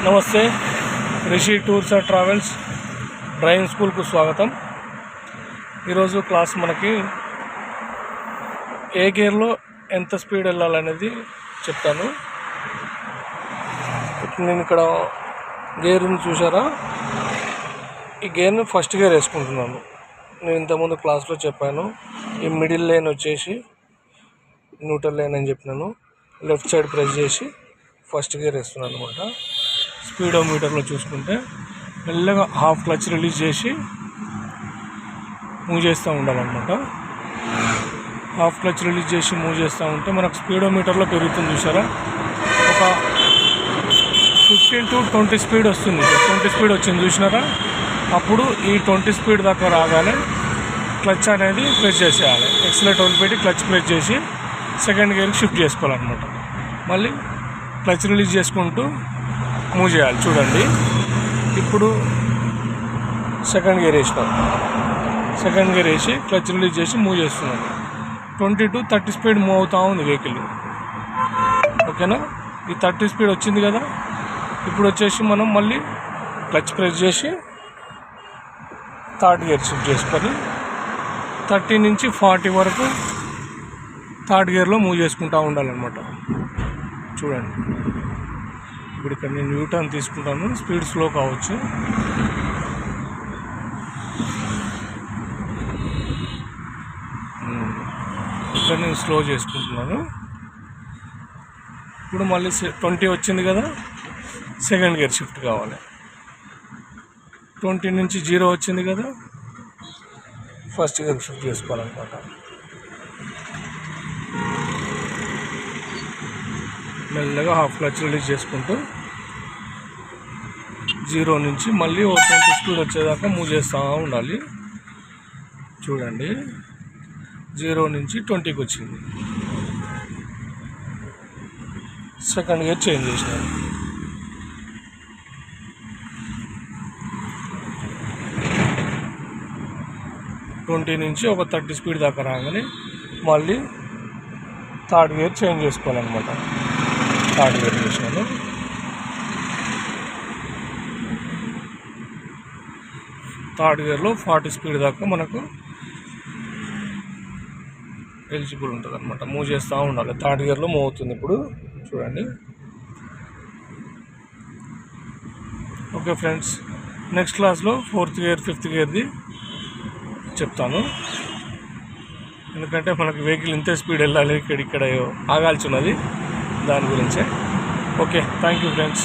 నమస్తే, Rishi tours and travels driving స్కూల్కు స్వాగతం. ఈరోజు క్లాస్ మనకి ఏ గేర్లో ఎంత స్పీడ్ వెళ్ళాలనేది చెప్తాను. నేను ఇక్కడ గేర్ని చూసారా, ఈ గేర్ని ఫస్ట్ గేర్ వేసుకుంటున్నాను. నేను ఇంతకుముందు క్లాస్లో చెప్పాను, ఈ మిడిల్ లైన్ వచ్చేసి న్యూట్రల్ లైన్ అని చెప్పినాను. లెఫ్ట్ సైడ్ ప్రెస్ చేసి ఫస్ట్ గేర్ వేస్తున్నాను అనమాట. స్పీడోమీటర్లో చూసుకుంటే మెల్లగా హాఫ్ క్లచ్ రిలీజ్ చేసి మూవ్ చేస్తూ ఉండాలన్నమాట. హాఫ్ క్లచ్ రిలీజ్ చేసి మూవ్ చేస్తూ ఉంటే మనకు స్పీడోమీటర్లో పెరుగుతుంది. చూసారా, ఒక 15 to 20 స్పీడ్ వస్తుంది. 20 స్పీడ్ వచ్చింది చూసినారా. అప్పుడు ఈ 20 స్పీడ్ దాకా రాగానే క్లచ్ అనేది ప్రెస్ చేసేయాలి. ఎక్సిలేటర్ వదిలిపెట్టి క్లచ్ ప్రెస్ చేసి సెకండ్ గేర్కి షిఫ్ట్ చేసుకోవాలన్నమాట. మళ్ళీ క్లచ్ రిలీజ్ చేసుకుంటూ మూవ్ చేయాలి. చూడండి, ఇప్పుడు సెకండ్ గేర్ వేసినాం. సెకండ్ గేర్ వేసి క్లచ్ రిలీజ్ చేసి మూవ్ చేస్తున్నాను. 20 to 30 స్పీడ్ మూవ్ అవుతూ ఉంది వెహికల్. ఓకేనా, ఈ 30 స్పీడ్ వచ్చింది కదా. ఇప్పుడు వచ్చేసి మనం మళ్ళీ క్లచ్ ప్రెస్ చేసి థర్డ్ గేర్ షిఫ్ట్ చేసుకొని 30 నుంచి 40 వరకు థర్డ్ గేర్లో మూవ్ చేసుకుంటూ ఉండాలన్నమాట. చూడండి, ఇప్పుడు ఇక్కడ నేను యూటర్న్ తీసుకుంటాను. స్పీడ్ స్లో కావచ్చు. ఇక్కడ నేను స్లో చేసుకుంటున్నాను. ఇప్పుడు మళ్ళీ 20 వచ్చింది కదా, సెకండ్ గేర్ షిఫ్ట్ కావాలి. 20 నుంచి 0 వచ్చింది కదా, ఫస్ట్ గేర్ షిఫ్ట్ చేసుకోవాలన్నమాట. మెల్లగా హాఫ్ క్లచ్ రిలీజ్ చేసుకుంటూ 0 నుంచి మళ్ళీ 20 స్పీడ్ వచ్చేదాకా మూవ్ చేస్తూ ఉండాలి. చూడండి, 0 నుంచి 20కి వచ్చింది. సెకండ్ గేర్ చేంజ్ చేసినాను. ట్వంటీ నుంచి ఒక 30 స్పీడ్ దాకా రాగానే మళ్ళీ థర్డ్ గేర్ చేంజ్ చేసుకోవాలన్నమాట. థర్డ్ గేర్ చేసినాను. థర్డ్ గేర్లో 40 స్పీడ్ దాకా మనకు ఎలిజిబుల్ ఉంటుంది అనమాట. మూవ్ చేస్తూ ఉండాలి. థర్డ్ గేర్లో మూవ్ అవుతుంది. ఇప్పుడు చూడండి. ఓకే ఫ్రెండ్స్, నెక్స్ట్ క్లాస్లో 4th గేర్ 5th గేర్ది చెప్తాను. ఎందుకంటే మనకు వెహికల్ ఇంతే స్పీడ్ వెళ్ళాలి, ఇక్కడ ఆగాల్సి ఉన్నది, దాని గురించే. Okay, thank you friends.